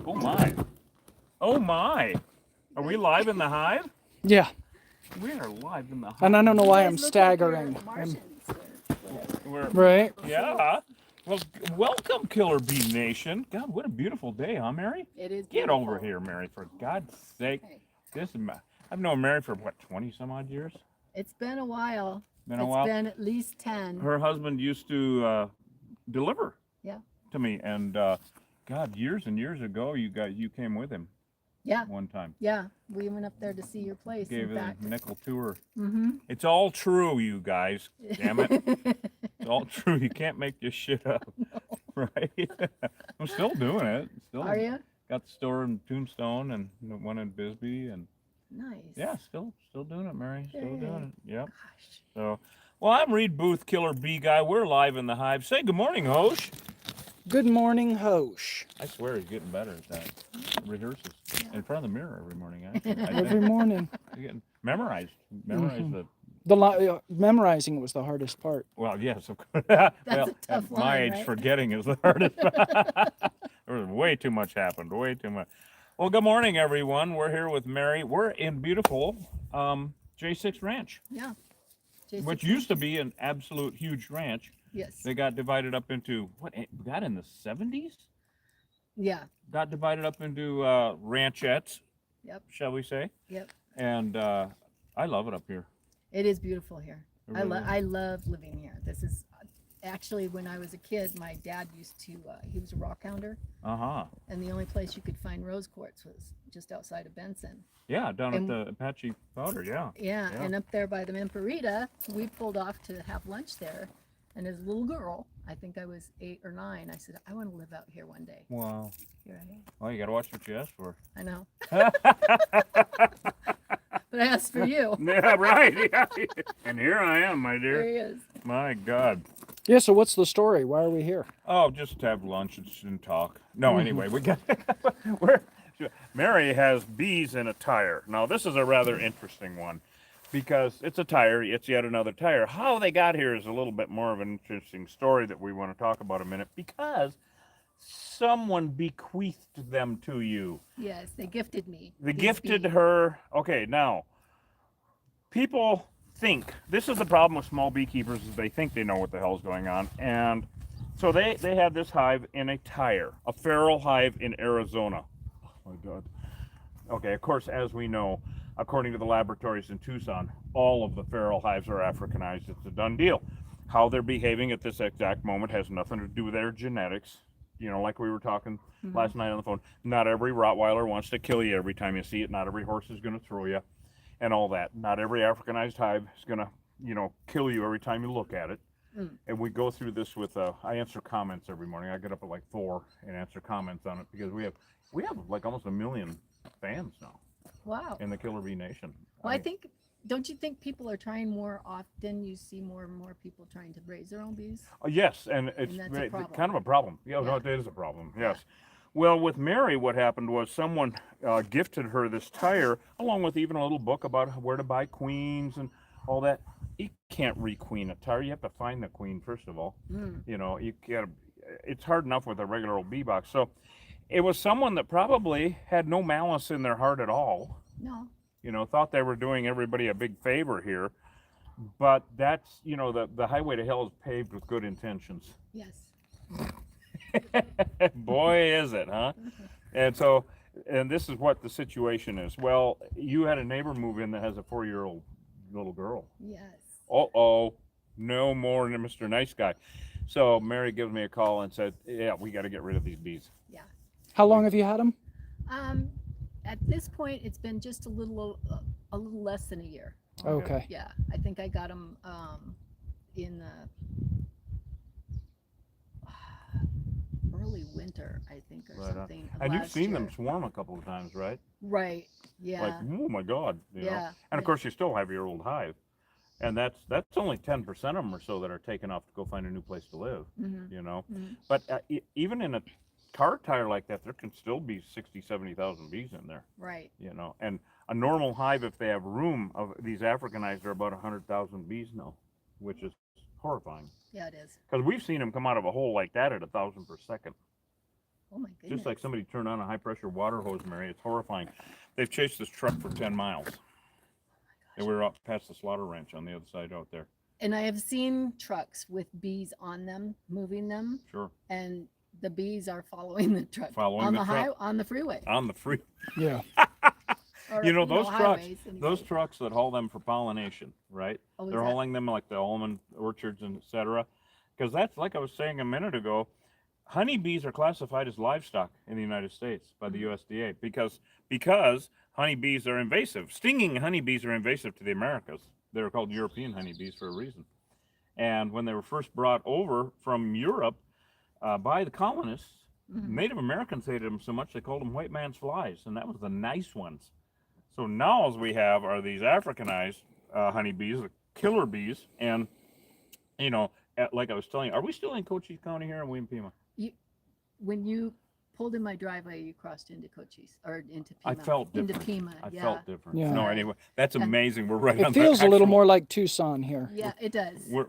Oh my. Oh my. Are we live in the hive? Yeah, We are live in the hive. and I don't know why You I'm guys look like you're staggering. Martians or whatever. Right? Yeah. Well, welcome, Killer Bee Nation. God, what a beautiful day, huh, Mary? It is Get beautiful. over here, Mary, for God's sake. Okay. This is I've known Mary for, what, 20 some odd years? It's been a while. Been a It's while? been at least 10. Her husband used to deliver Yeah. to me, and God, years and years ago, you came with him Yeah. one time. Yeah. We went up there to see your place. Gave in it fact. a nickel tour. Mm-hmm. It's all true, you guys. Damn it. It's all true. You can't make this shit up. Right? I'm still doing it. Still Are you? got the store in Tombstone and one in Bisbee, and Nice. yeah, still doing it, Mary. Still Yay. doing it. Yep. Gosh. So, well, I'm Reed Booth, Killer Bee Guy. We're live in the hive. Say good morning, Hosh. Good morning, Hosh. I swear he's getting better at that. Rehearses in front of the mirror every morning. Actually, Every morning. You're getting memorized. Memorize Memorizing was the hardest part. Well, yes, of course. Well, a tough at my line, age, right? forgetting is the hardest. There was way too much happened. Way too much. Well, good morning, everyone. We're here with Mary. We're in beautiful J6 Ranch, Yeah. which used to be an absolute huge ranch. Yes. They got divided up into what? Got in the 70s? Yeah. Got divided up into ranchettes, Yep. shall we say? Yep. And I love it up here. It is beautiful here. It really is. I love living here. This is actually when I was a kid, my dad used to, he was a rock hounder, Uh-huh. and the only place you could find rose quartz was just outside of Benson. Yeah, down And- at the Apache Powder, yeah. Yeah, Yeah. and up there by the Memperita, we pulled off to have lunch there. And as a little girl, I think I was 8 or 9, I said, I want to live out here one day. Wow. Here I am. Well, you got to watch what you ask for. I know. But I asked for you. Yeah, right. Yeah. And here I am, my There dear. he is. My God. Yeah, so what's the story? Why are we here? Oh, just to have lunch and talk. No, anyway, we got. we're, Mary has bees in a tire. Now, this is a rather interesting one because it's a tire. It's yet another tire. How they got here is a little bit more of an interesting story that we want to talk about a minute because someone bequeathed them to you. Yes, they gifted me. They these gifted bees. her. Okay, now, people think, this is the problem with small beekeepers, is they think they know what the hell's going on. And so they had this hive in a tire, a feral hive in Arizona. Oh my God. Okay, of course, as we know, according to the laboratories in Tucson, all of the feral hives are Africanized. It's a done deal. How they're behaving at this exact moment has nothing to do with their genetics. You know, like we were talking last night on the phone, not every Rottweiler wants to kill you every time you see it. Not every horse is going to throw you and all that. Not every Africanized hive is going to, kill you every time you look at it. And we go through this with, I answer comments every morning. I get up at like 4 and answer comments on it because we have like almost 1 million fans now Wow. in the Killer Bee Nation. Well, I mean, think, don't you think people are trying more often? You see more and more people trying to raise their own bees? yes, and it's that's a problem. kind of a problem. Yeah, no, Yeah. it is a problem. Yes. Well, with Mary, what happened was someone gifted her this tire, along with even a little book about where to buy queens and all that. You can't requeen a tire. You have to find the queen first of all. You got. It's hard enough with a regular old bee box. So, it was someone that probably had no malice in their heart at all. No. Thought they were doing everybody a big favor here. But that's, the highway to hell is paved with good intentions. Yes. Boy, is it, huh? And this is what the situation is. Well, you had a neighbor move in that has a 4-year-old little girl. Yes. Uh-oh, no more than Mr. Nice Guy. So Mary gives me a call and said, yeah, we got to get rid of these bees. Yeah. How long have you had them? At this point, it's been just a little less than a year. Okay. Yeah. I think I got them in the early winter, I think, or Right on. something. of And you've last seen year. them swarm a couple of times, right? Right. Yeah. Like, oh my God. You know? Yeah. And of course, you still have your old hive. And that's only 10% of them or so that are taken off to go find a new place to live, But even in a car tire like that, there can still be 60, 70,000 bees in there, Right. And a normal hive, if they have room, of these Africanized are about 100,000 bees now, which is horrifying. Yeah, it is. Because we've seen them come out of a hole like that at 1,000 per second. Oh my goodness. Just like somebody turned on a high pressure water hose, Mary. It's horrifying. They've chased this truck for 10 miles. And we were up past the slaughter ranch on the other side out there. And I have seen trucks with bees on them, moving them, Sure. and the bees are following the truck Following on the the truck. on the freeway. On the free. Yeah. Or, You know, those trucks, highways and those stuff. trucks that haul them for pollination, right? Oh, is They're that- hauling them like the almond orchards and et cetera. Because that's, like I was saying a minute ago, honeybees are classified as livestock in the United States by the USDA because honeybees are invasive. Stinging honeybees are invasive to the Americas. They're called European honeybees for a reason. And when they were first brought over from Europe by the colonists, Native Americans hated them so much they called them white man's flies, and that was the nice ones. So now all we have are these Africanized honeybees, the killer bees, and you know, like I was telling you, are we still in Cochise County here, or are we in Pima? When you pulled in my driveway, you crossed into Cochise or into Pima. I felt different. Into Pima. I Yeah. felt different. Yeah. No, anyway, that's amazing. We're right on It the feels a little actual- more like Tucson here. Yeah, it does. We're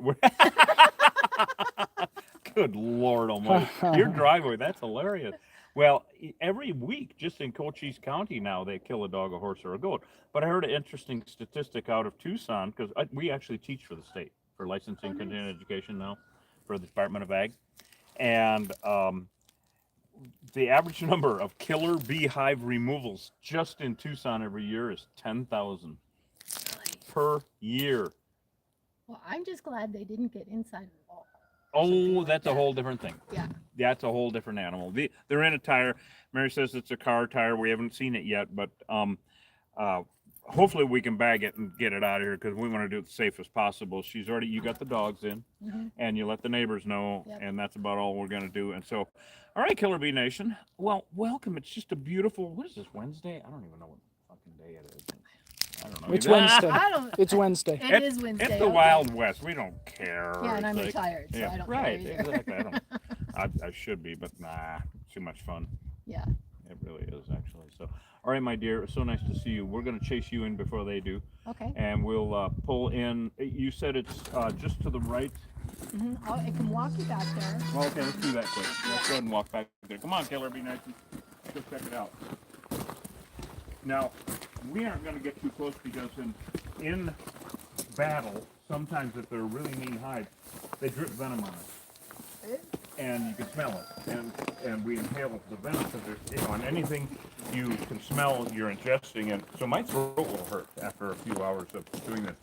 Good Lord Almighty! Your driveway, that's hilarious. Well, every week, just in Cochise County now, they kill a dog, a horse, or a goat. But I heard an interesting statistic out of Tucson, because we actually teach for the state, for licensing, nice. continuing education now, for the Department of Ag. And the average number of killer beehive removals just in Tucson every year is 10,000 per year. Well, I'm just glad they didn't get inside of the wall. Oh, like that's a that. whole different thing. Yeah. That's a whole different animal. They're in a tire. Mary says it's a car tire. We haven't seen it yet, but hopefully we can bag it and get it out of here, because we want to do it the safest possible. You got the dogs in, and you let the neighbors know, Yep. and that's about all we're going to do. And so, all right, Killer Bee Nation. Well, welcome. It's just a beautiful, what is this, Wednesday? I don't even know what fucking day it is. I don't know. It's either. Wednesday. I don't. It's Wednesday. It is Wednesday. It's the okay. Wild West. We don't care. Yeah, and I'm It's like- retired, so I don't right, care either. exactly. I should be, but nah, too much fun. Yeah. It really is, actually. So, all right, my dear, it's so nice to see you. We're going to chase you in before they do, Okay. and we'll pull in. You said it's just to the right. I can walk you back there. Well, okay, let's do that quick. Let's go ahead and walk back there. Come on, Killer, be nice. Let's go check it out. Now, we aren't going to get too close, because in battle, sometimes if they're a really mean hive, they drip venom on us. And you can smell it, and we inhale the venom, because there's, on anything you can smell, you're ingesting it. So my throat will hurt after a few hours of doing this.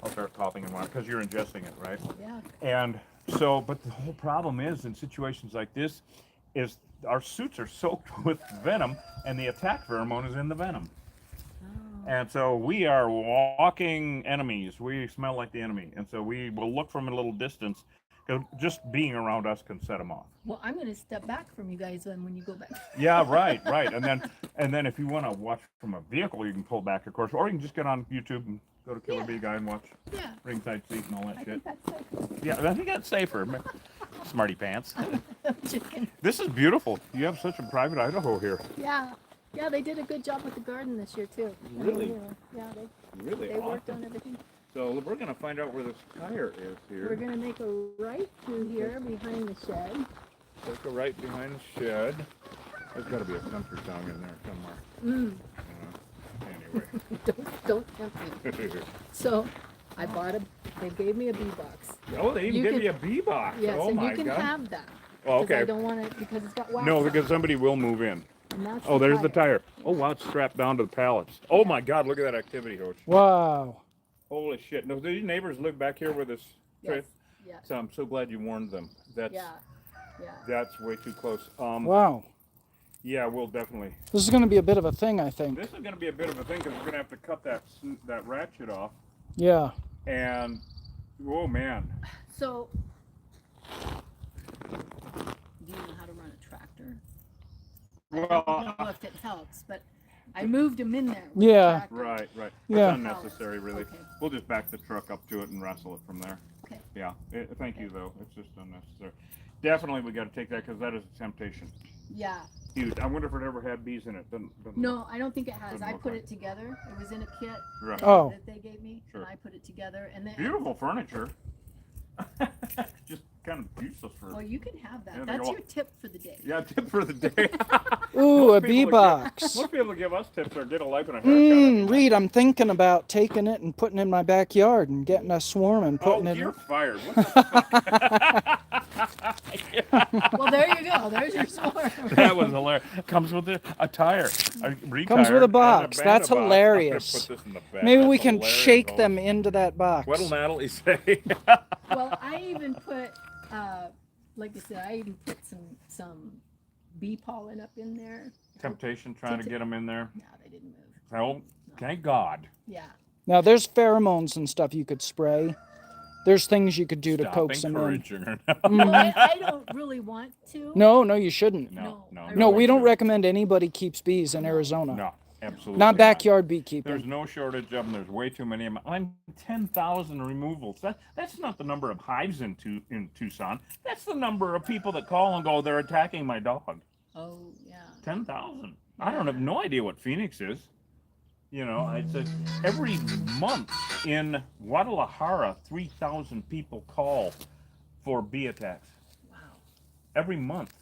I'll start coughing and whatnot, because you're ingesting it, right? Yeah. And so, but the whole problem is, in situations like this, is our suits are soaked with venom, and the attack pheromone is in the venom. And so we are walking enemies. We smell like the enemy, and so we will look from a little distance, because just being around us can set them off. Well, I'm going to step back from you guys then when you go back. Yeah, right. And then if you want to watch from a vehicle, you can pull back, of course, or you can just get on YouTube and go to Killer Yeah. Bee Guy and watch Yeah. ringside seat and all that I shit. think that's safe. Yeah, I think that's safer. Smarty pants. Chicken. This is beautiful. You have such a private Idaho here. Yeah. Yeah, they did a good job with the garden this year too. I mean, Really? you know, yeah, Really they worked awesome. on everything. So we're gonna find out where this tire is here. We're gonna make a right through here behind the shed. Let's go right behind the shed. There's got to be a country song in there somewhere. Anyway. Don't tempt me. So, I bought they gave me a bee box. Oh, they even You give can- you a bee box. Yes, Oh and my you can God. have that. Oh, 'cause I okay. don't want it because it's got wax. No, on because it, somebody will move in. and that's Oh, there's the tire. Oh wow, it's strapped down to the pallets. Oh my God, look at that activity, Hoach. Wow. Holy shit! No, these neighbors live back here with us. Yes. Yeah. So I'm so glad you warned them. That's Yeah. Yeah. that's way too close. Wow. Yeah, we'll definitely. This is going to be a bit of a thing, I think. This is going to be a bit of a thing, because we're going to have to cut that ratchet off. Yeah. And oh man, So, do you know how to run a tractor? I well, don't know if it helps, but I moved him in there. with the Yeah. tractor. right. Yeah. It's unnecessary, really. Okay. We'll just back the truck up to it and wrestle it from there. Okay. Yeah. Thank you, though. It's just unnecessary. Definitely, we got to take that, because that is a temptation. Yeah. huge. I wonder if it ever had bees in it. Doesn't No, I don't think it has. Doesn't I look put like it together. It was in a kit Right. that, Oh. that they gave me, Sure. and I put it together. And then Beautiful furniture. Just kind of useless for. Well, you can have that. Yeah, they That's go- your tip for the day. Yeah, tip for the day. Ooh, Most a bee people box. Most people give us tips or get a life and a haircut. Reed, I'm thinking about taking it and putting it in my backyard and getting a swarm and Oh, putting it you're in. fired. What the fuck? Well, there you go. There's your swarm. That was hilarious. Comes with a tire. Comes with a box. That's hilarious. Put this in the bed. Maybe That's we can hilarious. shake them into that box. What'll Natalie say? Well, I even put, like I said, I even put some bee pollen up in there. Temptation trying to get them in there. No, they didn't move. Oh, thank God. Yeah. Now, there's pheromones and stuff you could spray. There's things you could do to Stop coax them in. encouraging her. Well, I don't really want to. No, you shouldn't. No, No, we don't shouldn't. recommend anybody keeps bees in Arizona. No, absolutely Not backyard beekeeping. There's no shortage of them. There's way too many of them. I'm 10,000 removals. That's not the number of hives in Tucson. That's the number of people that call and go, they're attacking my dog. Oh, yeah. 10,000. I don't have no idea what Phoenix is. You know, it's every month in Guadalajara, 3,000 people call for bee attacks. Wow. Every month.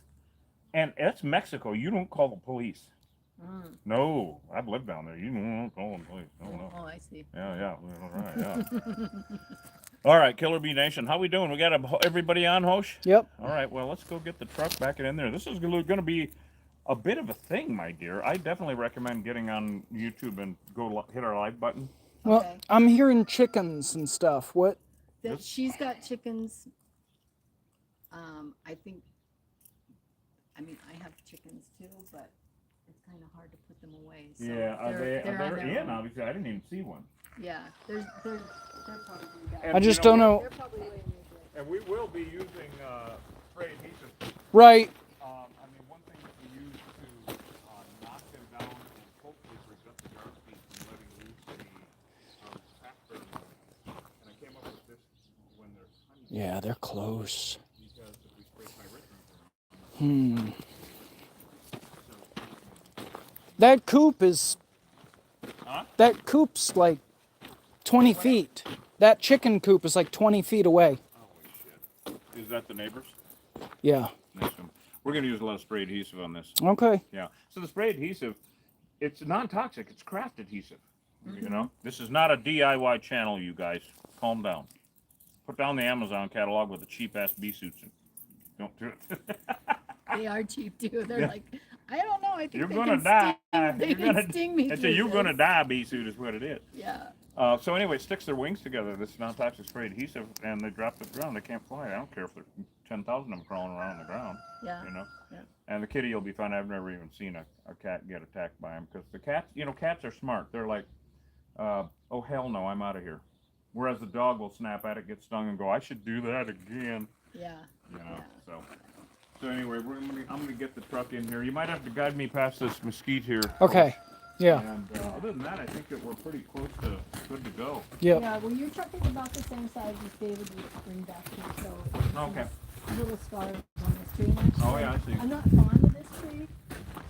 And that's Mexico. You don't call the police. Mm. No, I've lived down there. You don't call the police. No. Oh, I see. Yeah. All right, yeah. All right, Killer Bee Nation. How we doing? We got everybody on, Hosh? Yep. All right, well, let's go get the truck back in there. This is going to be a bit of a thing, my dear. I definitely recommend getting on YouTube and go hit our like button. Well, Okay. I'm hearing chickens and stuff. What? That she's got chickens. I mean, I have chickens too, but it's kind of hard to put them away. So Yeah, they're on they're their in, own. obviously. I didn't even see one. Yeah, they're probably got. And I just don't know. They're probably laying there. And we will be using spray adhesive. Right. I mean, one thing that we use to knock them down and hopefully prevent the dark bees from letting loose the pack pheromones. And I came up with this when there's honey. Yeah, they're close. Because if we spray pyrethrin That coop is. Huh? That coop's like 20 feet. That chicken coop is like 20 feet away. Holy shit. Is that the neighbors? Yeah. Nice one. We're going to use a lot of spray adhesive on this. Okay. Yeah. So the spray adhesive, it's non-toxic. It's craft adhesive. You know, this is not a DIY channel, you guys. Calm down. Put down the Amazon catalog with the cheap-ass bee suits. And don't do it. They are cheap too. They're Yeah. like, I don't know. I think You're they gonna can die. Sting, they You're can gonna sting me. It's a through you're gonna this. die bee suit is what it is. Yeah. So anyway, it sticks their wings together. This non-toxic spray adhesive, and they drop to the ground. They can't fly. I don't care if there's 10,000 of them crawling around on the ground. Yeah. You know. Yeah. And the kitty will be fine. I've never even seen a cat get attacked by them because the cats, cats are smart. They're like, oh hell no, I'm out of here. Whereas the dog will snap at it, get stung, and go, I should do that again. Yeah. You know. Yeah. So anyway, I'm gonna get the truck in here. You might have to guide me past this mesquite here. Okay. Yeah. And other than that, I think that we're pretty close to good to go. Yep. Yeah. Well, your truck is about the same size as David would bring back here, so. it's Okay. some little scars on this tree. Actually. Oh, yeah, I see. I'm not fond of this tree,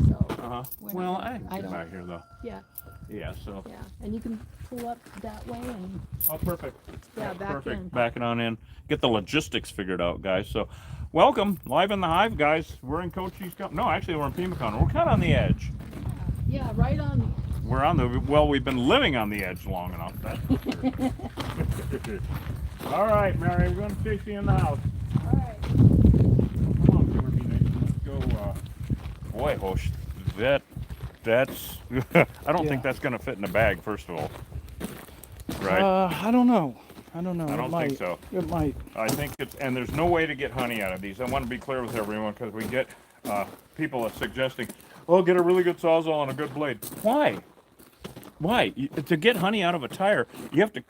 so. We're Well, not- I can I get don't- back here though. Yeah. Yeah. So. Yeah. And you can pull up that way and Oh, perfect. yeah, back Perfect. in. Back it on in. Get the logistics figured out, guys. So, welcome, live in the hive, guys. We're in Cochise County. No, actually, we're in Pimacon. We're kind of on the edge. Yeah. Right on. We're on the we've been living on the edge long enough. That's for sure. All right, Mary, we're going to chase you in the house. All right. Come on, Killer Bee Nation. Let's go. Boy, Hosh, that's. I don't think Yeah. that's going to fit in a bag. First of all, right? I don't know. I don't know. I It don't might. think so. It might. I think it's, and there's no way to get honey out of these. I want to be clear with everyone because we get people are suggesting, oh, get a really good sawzall and a good blade. Why? Why? To get honey out of a tire, you have to,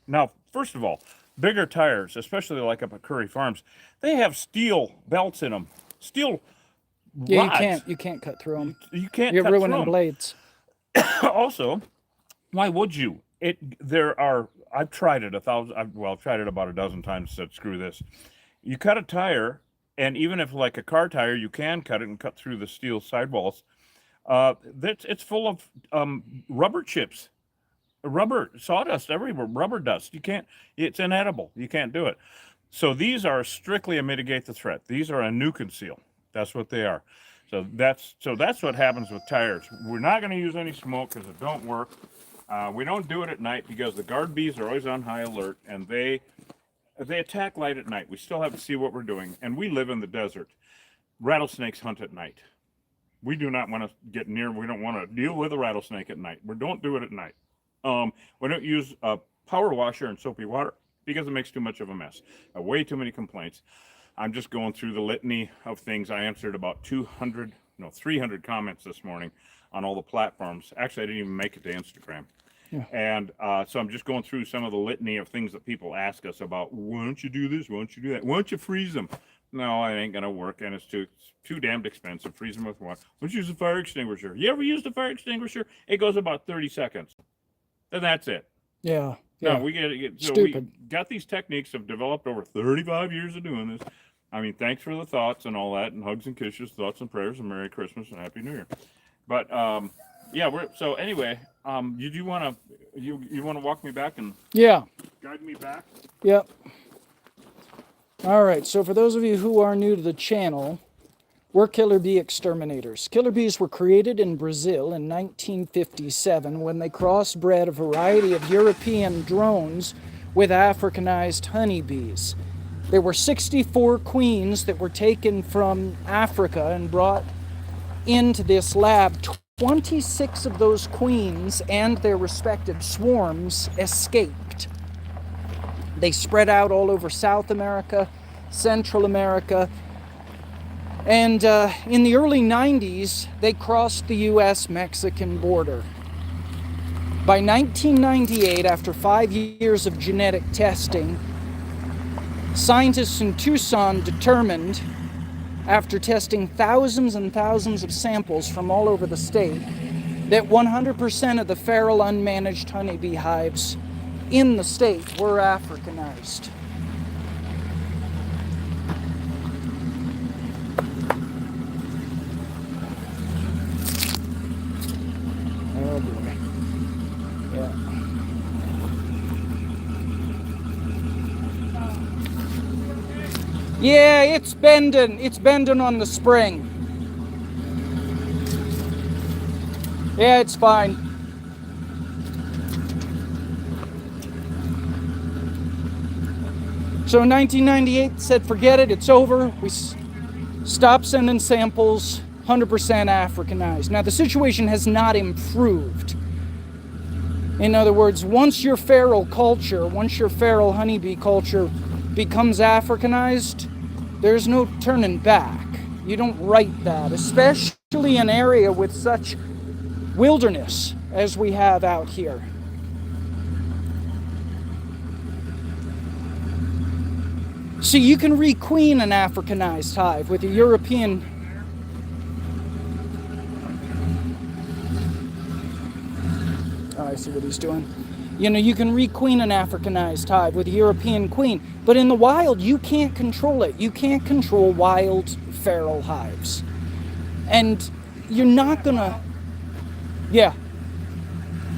now, first of all, bigger tires, especially like up at Curry Farms, they have steel belts in them. Steel Yeah, rods. you can't cut through them. You can't You're cut ruining through 'em. blades. Also, why would you? I've tried it I've tried it about a dozen times, said screw this. You cut a tire and even if like a car tire, you can cut it and cut through the steel sidewalls. It's full of rubber chips, rubber sawdust everywhere, rubber dust. You can't. It's inedible. You can't do it. So these are strictly a mitigate the threat. These are a nuke seal. That's what they are. So that's what happens with tires. We're not going to use any smoke because it don't work. We don't do it at night because the guard bees are always on high alert and they attack light at night. We still have to see what we're doing, and we live in the desert. Rattlesnakes hunt at night. We do not want to get near. We don't want to deal with a rattlesnake at night. We don't do it at night. We don't use a power washer and soapy water because it makes too much of a mess. Way too many complaints. I'm just going through the litany of things. I answered about 300 comments this morning on all the platforms. Actually, I didn't even make it to Instagram. Yeah. And so I'm just going through some of the litany of things that people ask us about. Why don't you do this? Why don't you do that? Why don't you freeze them? No, it ain't going to work, and it's too damned expensive. Freeze them with what? Let's use a fire extinguisher. You ever used a fire extinguisher? It goes about 30 seconds. And that's it. Yeah. No, we get so Stupid. we got these techniques have developed over 35 years of doing this. I mean, thanks for the thoughts and all that, and hugs and kisses, thoughts and prayers, and Merry Christmas and Happy New Year. But yeah, so anyway, you want to walk me back and Yeah. guide me back? Yep. All right. So for those of you who are new to the channel, we're killer bee exterminators. Killer bees were created in Brazil in 1957 when they crossbred a variety of European drones with Africanized honeybees. There were 64 queens that were taken from Africa and brought into this lab. 26 of those queens and their respective swarms escaped. They spread out all over South America, Central America, and in the early 90s, they crossed the US-Mexican border. By 1998, after 5 years of genetic testing, scientists in Tucson determined, after testing thousands and thousands of samples from all over the state, that 100% of the feral unmanaged honeybee hives in the state were Africanized. Oh boy. Yeah. Yeah, it's bending. It's bending on the spring. Yeah, it's fine. So in 1998, said forget it, it's over. We stopped sending samples, 100% Africanized. Now the situation has not improved. In other words, once your feral honeybee culture becomes Africanized, there's no turning back. You don't right that, especially in an area with such wilderness as we have out here. See, you can requeen an Africanized hive with a European. Oh, I see what he's doing. You know, you can requeen an Africanized hive with a European queen, but in the wild, you can't control it. You can't control wild feral hives. And you're not gonna, yeah.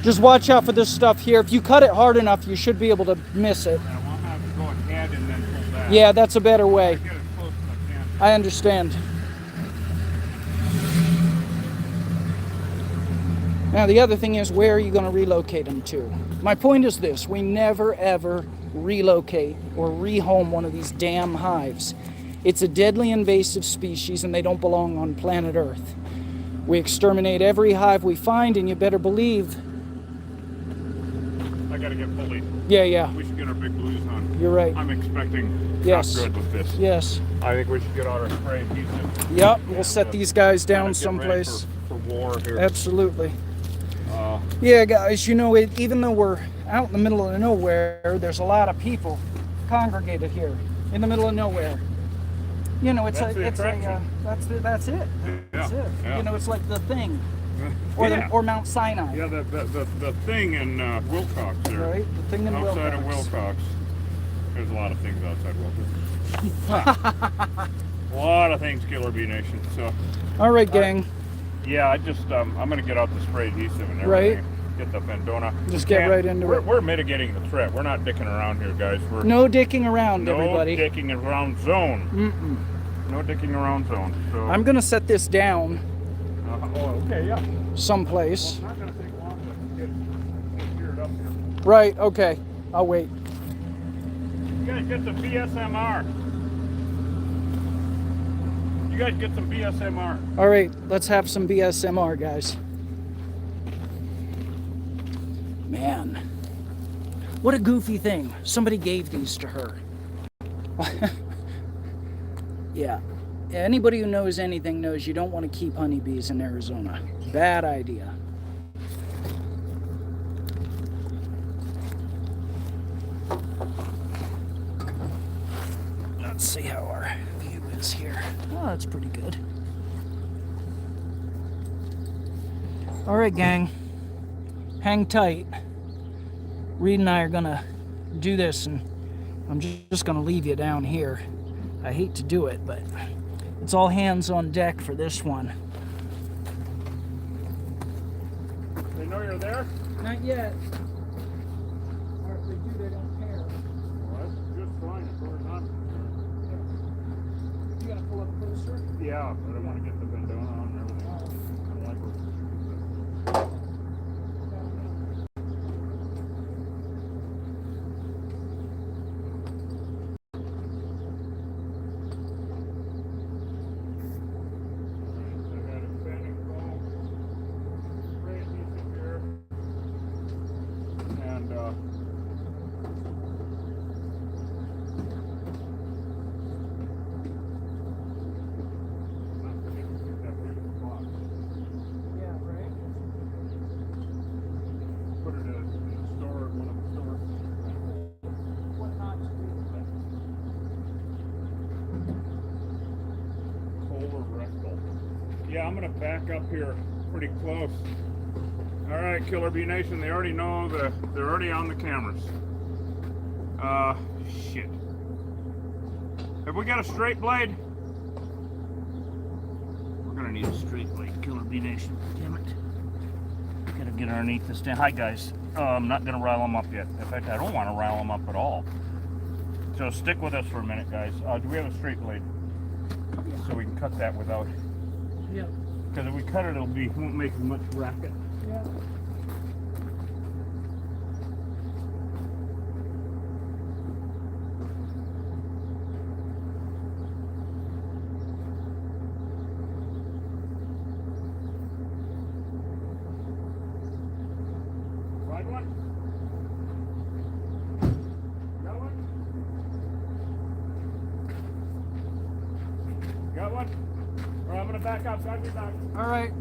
Just watch out for this stuff here. If you cut it hard enough, you should be able to miss it. Yeah, well, I'm gonna have to go ahead and then pull back. Yeah, that's a better way. Get as close as I can. I understand. Now, the other thing is, where are you going to relocate them to? My point is this: we never ever relocate or rehome one of these damn hives. It's a deadly invasive species and they don't belong on planet Earth. We exterminate every hive we find, and you better believe. I gotta get fully. Yeah. We should get our big blues on. You're right. I'm expecting Yes. not good with this. Yes. I think we should get out our spray adhesive. Yep. We'll set these guys down Get ready someplace. for war here. Absolutely. Yeah, guys, you know, even though we're out in the middle of nowhere, there's a lot of people congregated here in the middle of nowhere. You know, that's it. That's it. That's it. Yeah. You know, it's like the Thing, or Mount Sinai. Yeah, the thing in Wilcox there. Right, the Thing in outside Wilcox. of Wilcox. There's a lot of things outside Walter. A lot of things, Killer Bee Nation. So, All right, gang. yeah, I just I'm gonna get out the spray adhesive and Right. everything. Get the Vendona. Just We get can't- right into we're, it. We're mitigating the threat. We're not dicking around here, guys. We're No dicking around, no everybody. dicking around zone. No dicking around zone. So. I'm gonna set this down Oh, okay, yeah. someplace. It's not gonna take long to get geared up here. Right. Okay. I'll wait. You guys get some BSMR. You guys get some BSMR. All right. Let's have some BSMR, guys. Man, what a goofy thing. Somebody gave these to her. Yeah. Anybody who knows anything knows you don't want to keep honeybees in Arizona. Bad idea. Let's see how our view is here. Oh, that's pretty good. All right, gang. Hang tight. Reed and I are gonna do this, and I'm just gonna leave you down here. I hate to do it, but it's all hands on deck for this one. They know you're there? Not yet. Or if they do, they don't care. Well, that's just fine as far as I'm concerned. You gotta pull up closer. Yeah, but I want to get the Vendona on and everything. I don't like where I got a fanning foam, spray adhesive here, and not forgetting to get that beautiful box. Yeah, right? Put it in the store, one of the stores. What not to do with that? Polar rectal. Yeah, I'm gonna back up here pretty close. All right, Killer Bee Nation, they already know that they're already on the cameras. Shit. Have we got a straight blade? We're gonna need a straight blade, Killer Bee Nation. Damn it. Gotta get underneath this thing. Hi, guys. I'm not gonna rile them up yet. In fact, I don't want to rile them up at all. So stick with us for a minute, guys. Do we have a straight blade? So we can cut that without, Yeah. because if we cut it, won't make as much racket. Yeah. Wide one? Got one? Got one? All right, I'm gonna back up. Got your back. All right.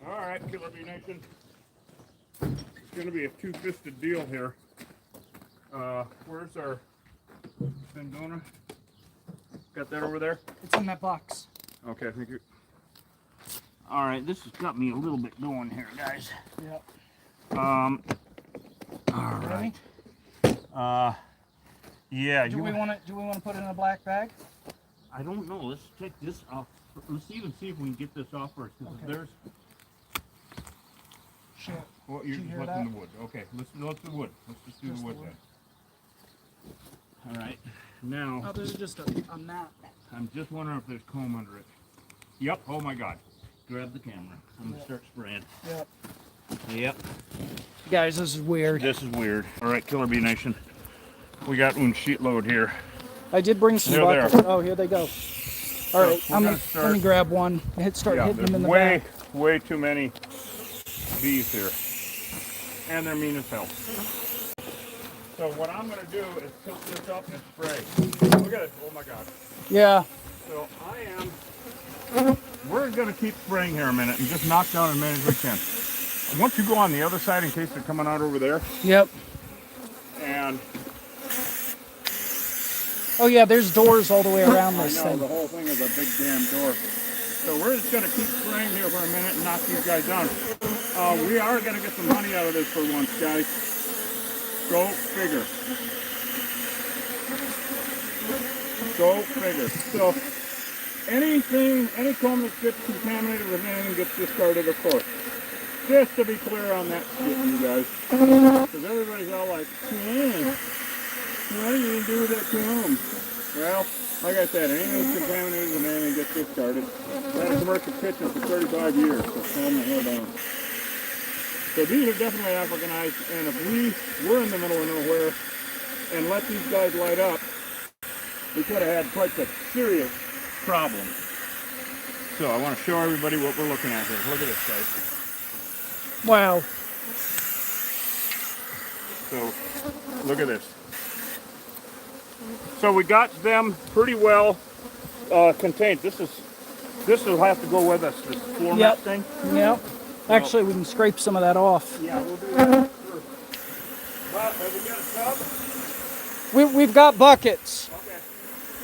All right, Killer Bee Nation. It's gonna be a two-fisted deal here. Where's our Vendona? Got that over there? It's in that box. Okay, thank you. All right, this has got me a little bit going here, guys. Yep. All Ready? right. Yeah. Do we want to put it in a black bag? I don't know. Let's take this off. Let's even see if we can get this off first. Because Okay. there's. Shit. Well, you're Did you just hear letting that? the wood. Okay, let's do wood. Let's just do Just the wood the wood. then. All right. Now, Oh, there's just a mat. I'm just wondering if there's comb under it. Yep. Oh my God. Grab the camera. I'm gonna start spraying. Yep. Yep. Guys, this is weird. This is weird. All right, Killer Bee Nation. We got one sheet load here. I did bring some Here they buckets. Oh, here they go. All right, we're I'm gonna gonna let me grab one. Start Yeah, hitting them in there's the way, back. way too many bees here. And they're mean as hell. So what I'm gonna do is tilt this up and spray. Look at it, oh my God. Yeah. So we're gonna keep spraying here a minute and just knock down as many as we can. once you go on the other side, in case they're coming out over there, Yep. and Oh yeah, there's doors all the way around I this know thing. the whole thing is a big damn door. So we're just gonna keep spraying here for a minute and knock these guys down. We are gonna get some honey out of this for once, guys. Go figure. Go figure. So any comb that gets contaminated with anything gets discarded, of course. Just to be clear on that shit, you guys. Because everybody's all like, what do you do with that comb? Well, like I said, anything that's contaminated with anything gets discarded. I had a commercial kitchen for 35 years, so calm the hell down. So these are definitely Africanized, and if we were in the middle of nowhere and let these guys light up, we could have had quite a serious problem. So I want to show everybody what we're looking at here. Look at this, guys. Wow. So look at this. So we got them pretty well contained. This will have to go with us, this floor mat thing. Yep. Actually, we can scrape some of that off. Yeah, we'll do that. Sure. Have we got a tub? We've got buckets. Okay,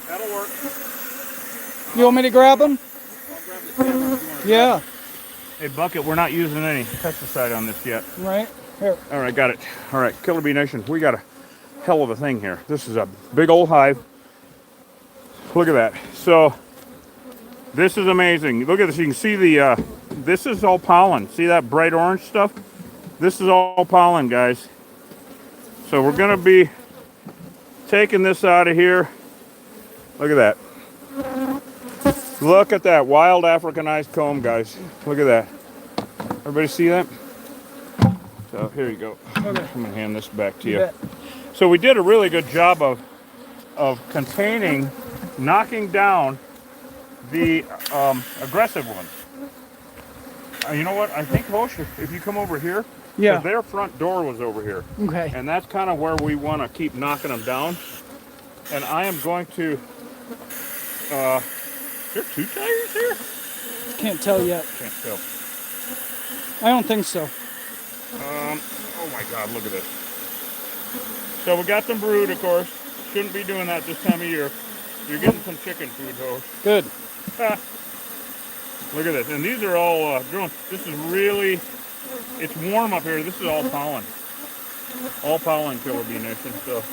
that'll work. You want me to grab them? I'll grab the camera if you want to Yeah. grab it. Hey, bucket, we're not using any pesticide on this yet. Right. Here. All right, got it. All right, Killer Bee Nation, we got a hell of a thing here. This is a big old hive. Look at that. So this is amazing. Look at this. You can see the this is all pollen. See that bright orange stuff? This is all pollen, guys. So we're gonna be taking this out of here. Look at that. Look at that wild Africanized comb, guys. Look at that. Everybody see that? So here you go. Okay. I'm gonna hand this back to you. Bet. So we did a really good job of containing, knocking down the aggressive ones. You know what? I think, Hosh, if you come over here, Yeah. 'cause their front door was over here, Okay. and that's kind of where we want to keep knocking them down. And I am going to. There are 2 tires here? Can't tell yet. Can't tell. I don't think so. Oh my God! Look at this. So we got them brood, of course. Shouldn't be doing that this time of year. You're getting some chicken food, Hosh. Good. Look at this, and these are all drones. This is really, it's warm up here. This is all pollen. All pollen, Killer Bee Nation. So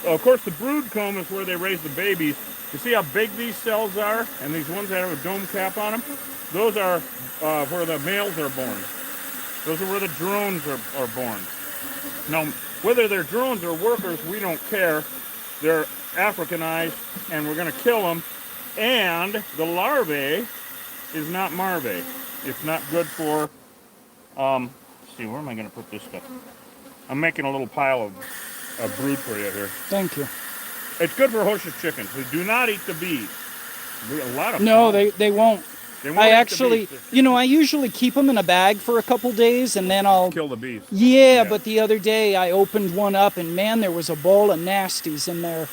of course the brood comb is where they raise the babies. You see how big these cells are? And these ones that have a dome cap on them? Those are where the males are born. Those are where the drones are born. Now, whether they're drones or workers, we don't care. They're Africanized, and we're going to kill them. And the larvae is not marvae. It's not good for, let's see, where am I going to put this stuff? I'm making a little pile of brood for you here. Thank you. It's good for Hosh's chickens. They do not eat the bees. A lot of No, them. they won't. They won't I eat the actually, bees. you know, I usually keep them in a bag for a couple days and then I'll Kill the bees. Yeah, but the other day I opened one up and man, there was a bowl of nasties in there.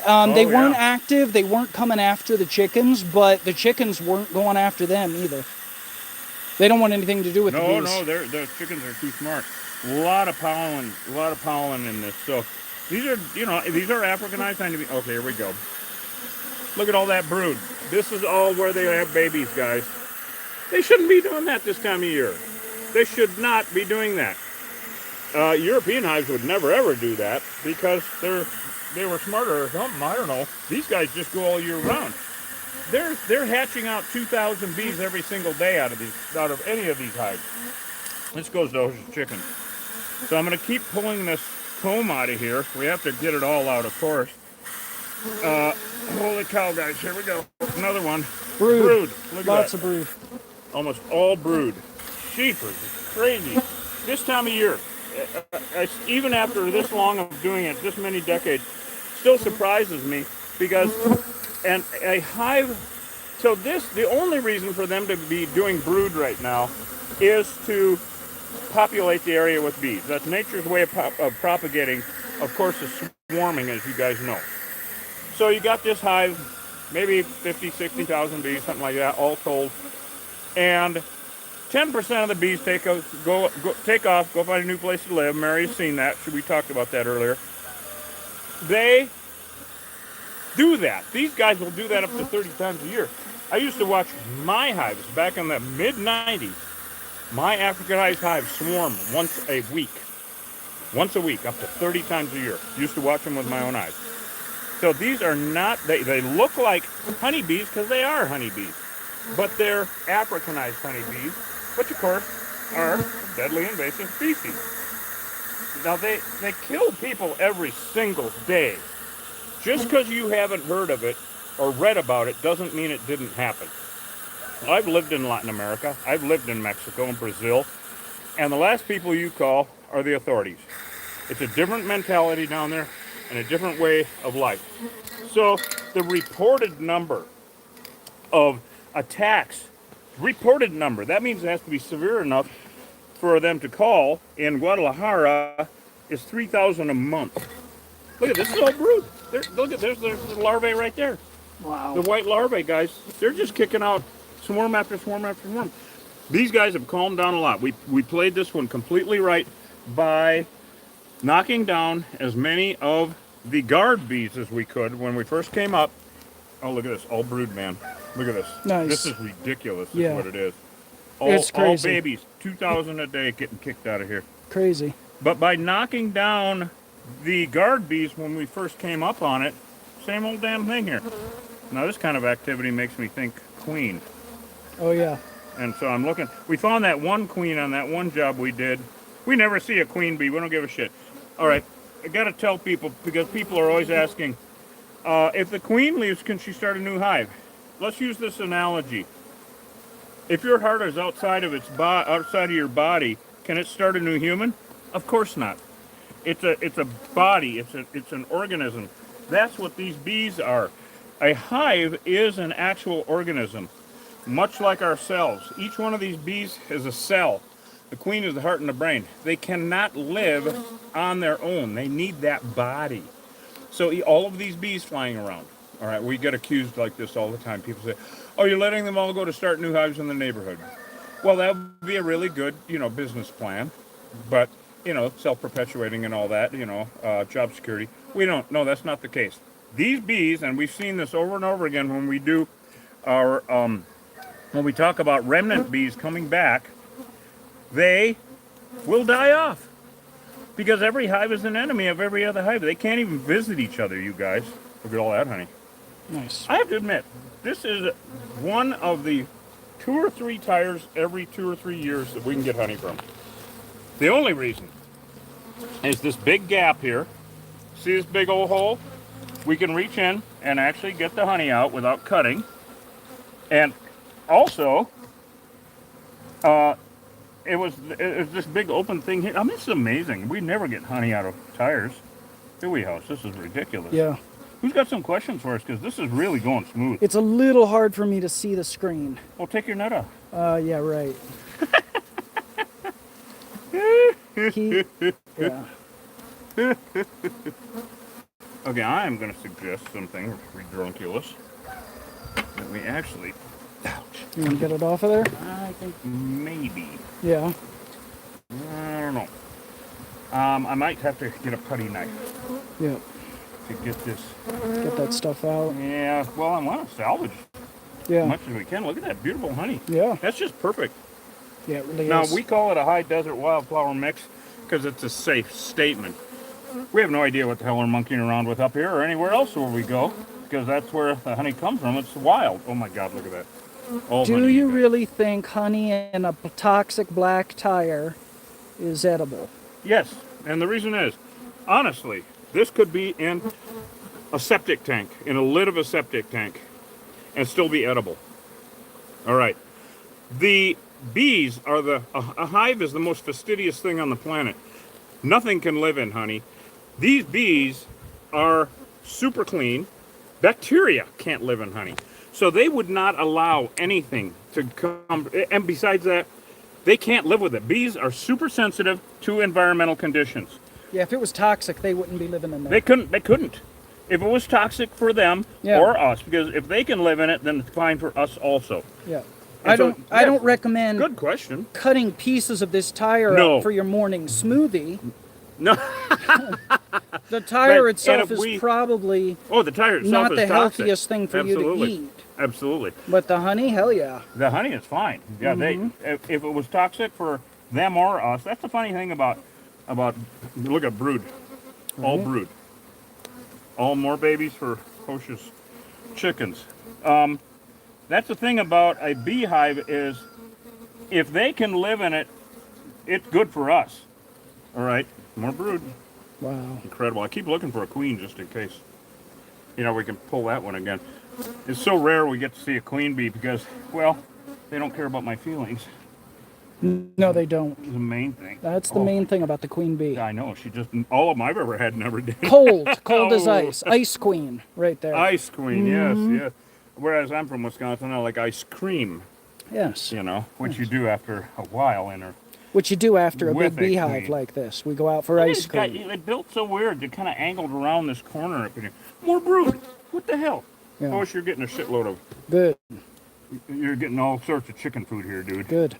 They weren't yeah. active, they weren't coming after the chickens, but the chickens weren't going after them either. They don't want anything to do with the bees. No, the chickens are too smart. A lot of pollen in this. So these are, these are Africanized. Okay, here we go. Look at all that brood. This is all where they have babies, guys. They shouldn't be doing that this time of year. They should not be doing that. European hives would never ever do that because they were smarter or something. I don't know. These guys just go all year round. They're hatching out 2,000 bees every single day out of any of these hives. This goes to those chickens. So I'm going to keep pulling this comb out of here. We have to get it all out, of course. Holy cow, guys! Here we go. Another one. Brood. Look at Lots that. of brood. Almost all brood. Sheepers. It's crazy. This time of year, even after this long of doing it, this many decades, still surprises me because, and a hive, so the only reason for them to be doing brood right now is to populate the area with bees. That's nature's way of propagating. Of course, is swarming, as you guys know. So you got this hive, maybe 50, 60,000 bees, something like that, all told. And 10% of the bees take off, go find a new place to live. Mary's seen that. We talked about that earlier. They do that. These guys will do that up to 30 times a year. I used to watch my hives back in the mid-90s. My Africanized hives swarm once a week. Once a week, up to 30 times a year. Used to watch them with my own eyes. So these are not, they look like honeybees because they are honeybees. But they're Africanized honeybees, which of course are deadly invasive species. Now they kill people every single day. Just because you haven't heard of it or read about it doesn't mean it didn't happen. I've lived in Latin America. I've lived in Mexico and Brazil. And the last people you call are the authorities. It's a different mentality down there and a different way of life. So the reported number of attacks, reported number, that means it has to be severe enough for them to call in Guadalajara is 3,000 a month. Look at this, is all brood. Look at there's the larvae right there. Wow. The white larvae, guys, they're just kicking out swarm after swarm after swarm. These guys have calmed down a lot. We played this one completely right by knocking down as many of the guard bees as we could when we first came up. Oh, look at this, all brood, man. Look at this. Nice. This is ridiculous, Yeah. is what it is. It's All crazy. babies, 2,000 a day getting kicked out of here. Crazy. But by knocking down the guard bees when we first came up on it, same old damn thing here. Now this kind of activity makes me think queen. Oh yeah. And so I'm looking. We found that one queen on that one job we did. We never see a queen bee. We don't give a shit. All right. I got to tell people, because people are always asking, if the queen leaves, can she start a new hive? Let's use this analogy. If your heart is outside of outside of your body, can it start a new human? Of course not. It's a body. It's an organism. That's what these bees are. A hive is an actual organism, much like ourselves. Each one of these bees is a cell. The queen is the heart and the brain. They cannot live on their own. They need that body. So all of these bees flying around. All right, we get accused like this all the time. People say, "Oh, you're letting them all go to start new hives in the neighborhood." Well, that would be a really good, business plan, but self-perpetuating and all that, job security. We don't. No, that's not the case. These bees, and we've seen this over and over again when we do our when we talk about remnant bees coming back, they will die off because every hive is an enemy of every other hive. They can't even visit each other, you guys. Look at all that honey. Nice. I have to admit, this is one of the 2 or 3 tires every 2 or 3 years that we can get honey from. The only reason is this big gap here. See this big old hole? We can reach in and actually get the honey out without cutting. And also, it was this big open thing here. I mean, this is amazing. We never get honey out of tires, do we, House? This is ridiculous. Yeah. Who's got some questions for us? Because this is really going smooth. It's a little hard for me to see the screen. Well, take your net off. Yeah, right. Yeah. Okay, I am going to suggest something redrunculous that we actually... Ouch. You want to get it off of there? I think maybe. Yeah. I don't know. I might have to get a putty knife Yeah. to get this. Get that stuff out. Yeah, well, I want to salvage as Yeah. much as we can. Look at that beautiful honey. Yeah. That's just perfect. Yeah, it really Now, is. we call it a high desert wildflower mix because it's a safe statement. We have no idea what the hell we're monkeying around with up here or anywhere else where we go, because that's where the honey comes from. It's wild. Oh my God, look at that. All Do honey. you really think honey in a toxic black tire is edible? Yes, and the reason is, honestly, this could be in a septic tank, in a lid of a septic tank, and still be edible. All right. The bees are a hive is the most fastidious thing on the planet. Nothing can live in honey. These bees are super clean. Bacteria can't live in honey. So they would not allow anything to come, and besides that, they can't live with it. Bees are super sensitive to environmental conditions. Yeah, if it was toxic, they wouldn't be living in there. They couldn't. If it was toxic for them Yeah. or us, because if they can live in it, then it's fine for us also. Yeah. I so, don't recommend Good question. cutting pieces of this tire No. up for your morning smoothie. No. The tire But- itself and if is probably Oh, the tire itself not is the toxic. healthiest thing for you to eat. Absolutely. But the honey, hell yeah. The honey is fine. Yeah, if it was toxic for them or us, that's the funny thing about look at brood, all brood, all more babies for Hosha's chickens. That's the thing about a beehive is if they can live in it, it's good for us. All right, more brood. Wow. Incredible. I keep looking for a queen just in case. You know, we can pull that one again. It's so rare we get to see a queen bee because, well, they don't care about my feelings. No, they don't. It's the main thing. That's the main thing about the queen bee. I know. She just, all of them I've ever had never did. Cold as Oh. ice. Ice queen, right there. Ice queen, yes. Whereas I'm from Wisconsin, I like ice cream, Yes. you know, which you do after a while in her. What you do after a With big a beehive queen. like this. We go out for ice cream. It built so weird. It kind of angled around this corner up in here. More brood. What the hell? Yeah. Of course, you're getting a shitload of, Good, you're getting all sorts of chicken food here, dude. good.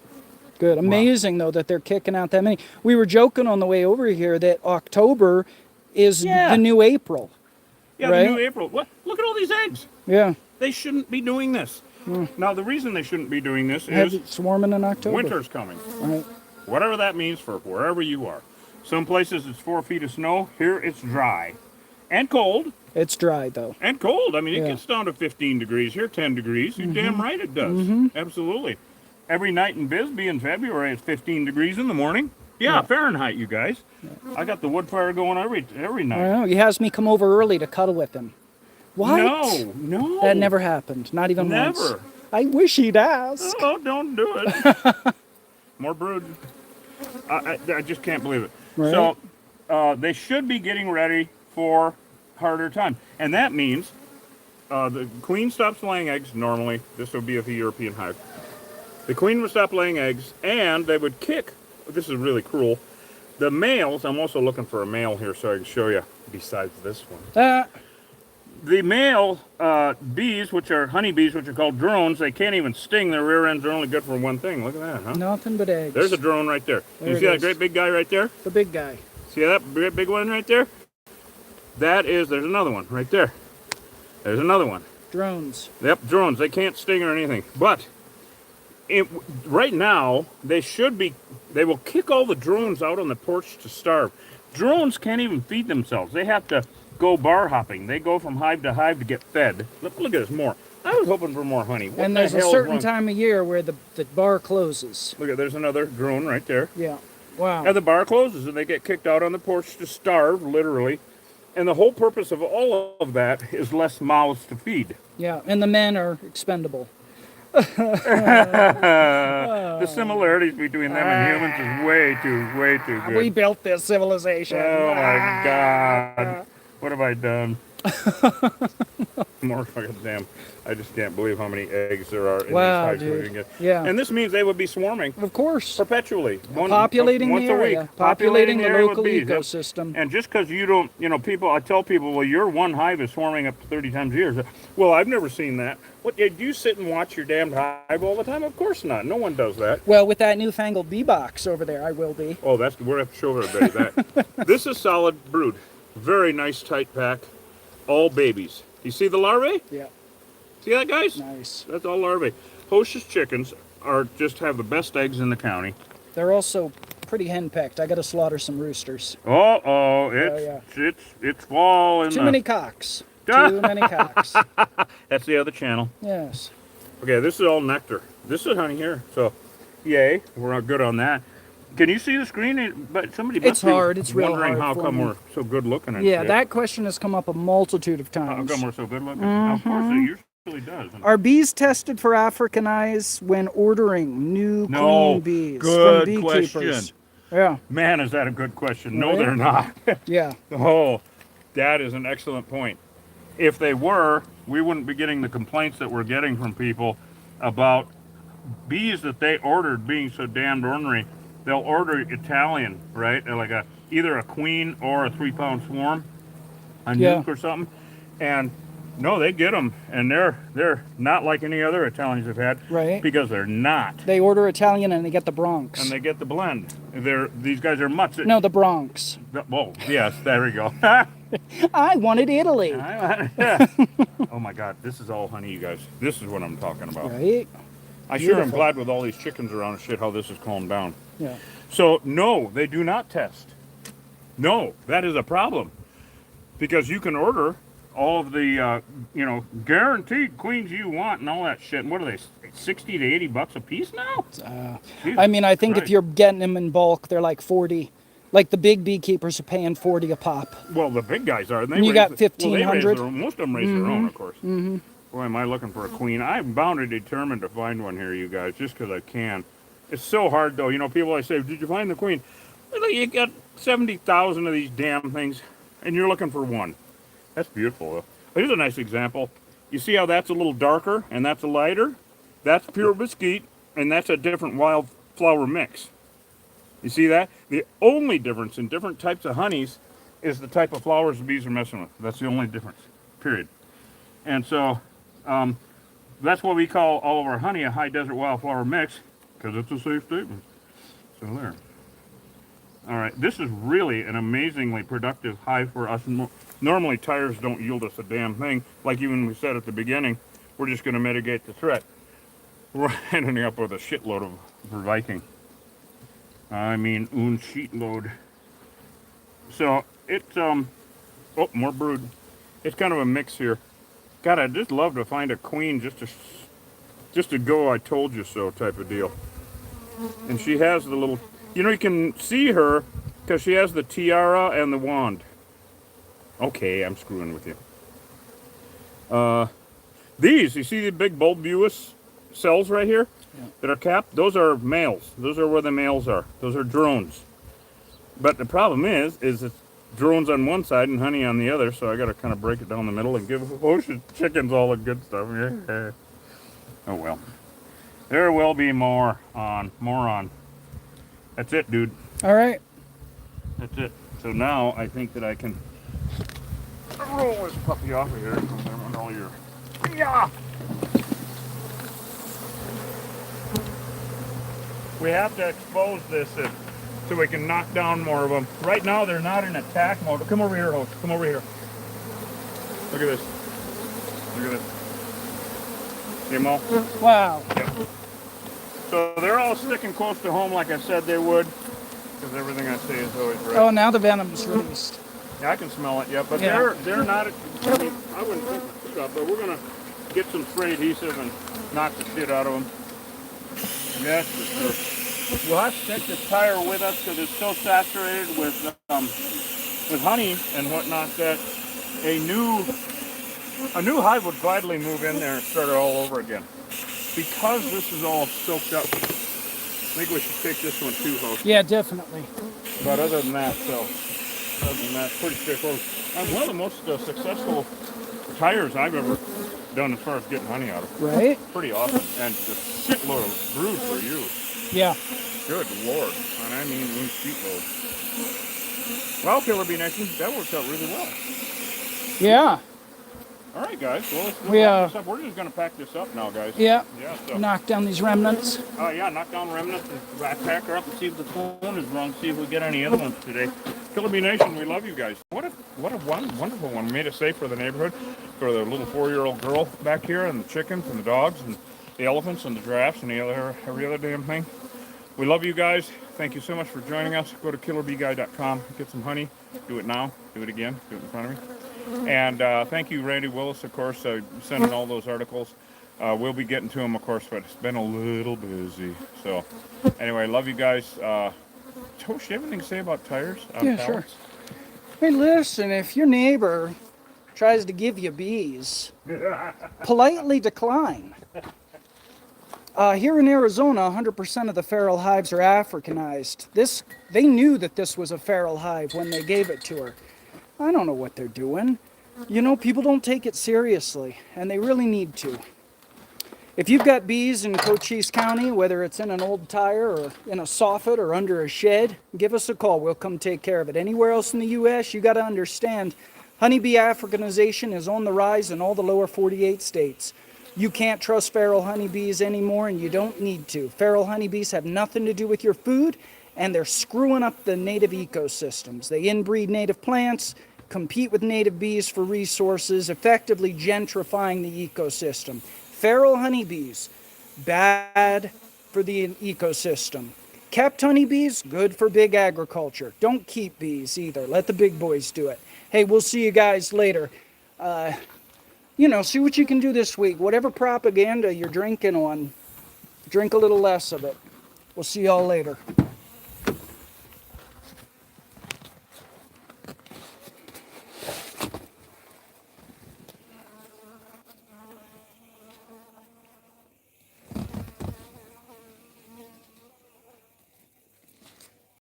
Amazing, though, that they're kicking out that many. We were joking on the way over here that October is Yeah. the new April. Yeah, Right? the new April. What? Look at all these eggs. Yeah. They shouldn't be doing this. Now, the reason they shouldn't be doing this Have is it swarming in October. winter's coming. Right. Whatever that means for wherever you are. Some places it's 4 feet of snow. Here it's dry and cold. It's dry, though. And cold. I mean, it Yeah. gets down to 15 degrees. Here, 10 degrees. You're damn right it does. Absolutely. Every night in Bisbee in February, it's 15 degrees in the morning. Yeah, Fahrenheit, you guys. I got the wood fire going every I night. know. He has me come over early to cuddle with him. What? No. That never happened. Not even once. Never. I wish he'd ask. Oh, don't do it. More brood. I just can't believe it. Right. So they should be getting ready for harder time. And that means the queen stops laying eggs normally. This would be a European hive. The queen would stop laying eggs and they would kick. This is really cruel. The males, I'm also looking for a male here so I can show you besides this one. The male bees, which are honeybees, which are called drones, they can't even sting. Their rear ends are only good for one thing. Look at that, huh? Nothing but eggs. There's a drone right there. There You it see that is. great big guy right there? The big guy. See that great big one right there? There's another one right there. There's another one. Drones. Yep, drones. They can't sting or anything. But right now, they will kick all the drones out on the porch to starve. Drones can't even feed themselves. They have to go bar hopping. They go from hive to hive to get fed. Look at this, more. I was hoping for more honey. What And the there's a hell is certain wrong? time of year where the bar closes. Look at, there's another drone right there. Yeah. Wow. And the bar closes and they get kicked out on the porch to starve, literally. And the whole purpose of all of that is less mouths to feed. Yeah. And the men are expendable. The similarities between them and humans is way too good. We built this civilization. Oh my God. What have I done? More fucking damn. I just can't believe how many eggs there are in Wow, these hives we dude. can get. Yeah. And this means they would be swarming Of course. perpetually. Populating once the a area. week. Populating the area with local bees. Yep. ecosystem. And just because you don't, people, I tell people, well, your one hive is swarming up to 30 times a year. Well, I've never seen that. What, do you sit and watch your damned hive all the time? Of course not. No one does that. Well, with that newfangled bee box over there, I will be. Oh, we're going to have to show everybody that. This is solid brood. Very nice, tight pack. All babies. You see the larvae? Yeah. See that, guys? Nice. That's all larvae. Hostess chickens just have the best eggs in the county. They're also pretty henpecked. I got to slaughter some roosters. It's fall in Too the... many cocks. Too many cocks. That's the other channel. Yes. Okay, this is all nectar. This is honey here. So, yay, we're not good on that. Can you see the screen? But somebody must It's be hard. It's real wondering hard how for come me. we're so good looking. And Yeah, shit. that question has come up a multitude of How times. come we're so good looking? Of course, it usually does. Are bees tested for African eyes when ordering new queen bees good from beekeepers? question. Yeah, Man, is that a good question? No, Right? they're not. yeah. Oh, that is an excellent point. If they were, we wouldn't be getting the complaints that we're getting from people about bees that they ordered being so damned ornery. They'll order Italian, right? They're like either a queen or a 3-pound swarm, a Yeah. nuke or something. And No, they get them, and they're not like any other Italians I've had. Right. Because they're not. They order Italian and they get the Bronx. And they get the blend. These guys are mutts. No, the Bronx. Whoa, yes, there we go. I wanted Italy. Yeah. Oh my God, this is all honey, you guys. This is what I'm talking about. Right. I sure am Beautiful. glad with all these chickens around and shit how this has calmed down. Yeah. So no, they do not test. No, that is a problem. Because you can order all of the, guaranteed queens you want and all that shit. And what are they, 60 to 80 bucks a piece now? I mean, I think if Christ. you're getting them in bulk, they're like 40. Like the big beekeepers are paying 40 a pop. Well, the big guys are. And You got 1,500. Most of them raise their own, of course. Mm-hmm. Boy, am I looking for a queen. I'm bound and determined to find one here, you guys, just because I can. It's so hard, though. You know, people always say, did you find the queen? Well, you got 70,000 of these damn things, and you're looking for one. That's beautiful, though. Here's a nice example. You see how that's a little darker, and that's a lighter? That's pure mesquite, and that's a different wildflower mix. You see that? The only difference in different types of honeys is the type of flowers the bees are messing with. That's the only difference, period. And so that's what we call all of our honey a high desert wildflower mix, because it's a safe statement. So there. All right, this is really an amazingly productive hive for us. Normally tires don't yield us a damn thing. Like even we said at the beginning, we're just going to mitigate the threat. We're ending up with a shitload of Viking. I mean, sheetload. So it's more brood. It's kind of a mix here. God, I'd just love to find a queen just to go I told you so type of deal. And she has the little, you can see her because she has the tiara and the wand. Okay, I'm screwing with you. These, you see the big bulbous cells right here that are capped? Those are males. Those are where the males are. Those are drones. But the problem is it's drones on one side and honey on the other, so I got to kind of break it down the middle and give ocean chickens all the good stuff. Yeah. Oh well. There will be more on. That's it, dude. All right. That's it. So now I think that I can roll this puppy off of here. And all your... Yeah! We have to expose this so we can knock down more of them. Right now they're not in attack mode. Come over here, host. Come over here. Look at this. Look at this. See them all? Wow. Yep. So they're all sticking close to home like I said they would. Because everything I say is always right. Oh, now the venom's released. Yeah, I can smell it, yeah. But Yeah. they're not, I mean, I wouldn't think my feet up, but we're going to get some spray adhesive and knock the shit out of them. That's for sure. We'll have to take this tire with us because it's so saturated with honey and whatnot that a new hive would gladly move in there and start it all over again. Because this is all soaked up, I think we should take this one too, host. Yeah, definitely. But other than that, pretty straightforward. One of the most successful tires I've ever done as far as getting honey out of. Right? Pretty awesome. And just shitload of brood for you. Yeah. Good Lord. And I mean sheetload. Well, Killer Bee Nation, that worked out really well. Yeah. All right, guys. Well, let's We, wrap this up. We're just going to pack this up now, guys. Yeah. Yeah, so. Knock down these remnants. Yeah, knock down remnants and pack her up and see if the phone is wrong, see if we get any other ones today. Killer Bee Nation, we love you guys. What a wonderful one. We made it safe for the neighborhood, for the little 4-year-old girl back here, and the chickens and the dogs and the elephants and the giraffes and every other damn thing. We love you guys. Thank you so much for joining us. Go to killerbeeguy.com, get some honey. Do it now. Do it again. Do it in front of me. And thank you, Randy Willis, of course, sending all those articles. We'll be getting to them, of course, but it's been a little busy. So, anyway, love you guys. Tosh, you have anything to say about tires? Yeah, sure. Hey, listen, if your neighbor tries to give you bees, politely decline. Here in Arizona, 100% of the feral hives are Africanized. They knew that this was a feral hive when they gave it to her. I don't know what they're doing. People don't take it seriously, and they really need to. If you've got bees in Cochise County, whether it's in an old tire or in a soffit or under a shed, give us a call. We'll come take care of it. Anywhere else in the U.S., you got to understand, Honeybee Africanization is on the rise in all the lower 48 states. You can't trust feral honeybees anymore, and you don't need to. Feral honeybees have nothing to do with your food, and they're screwing up the native ecosystems. They inbreed native plants, compete with native bees for resources, effectively gentrifying the ecosystem. Feral honeybees, bad for the ecosystem. Kept honeybees, good for big agriculture. Don't keep bees either. Let the big boys do it. Hey, we'll see you guys later. See what you can do this week. Whatever propaganda you're drinking on, drink a little less of it. We'll see y'all later.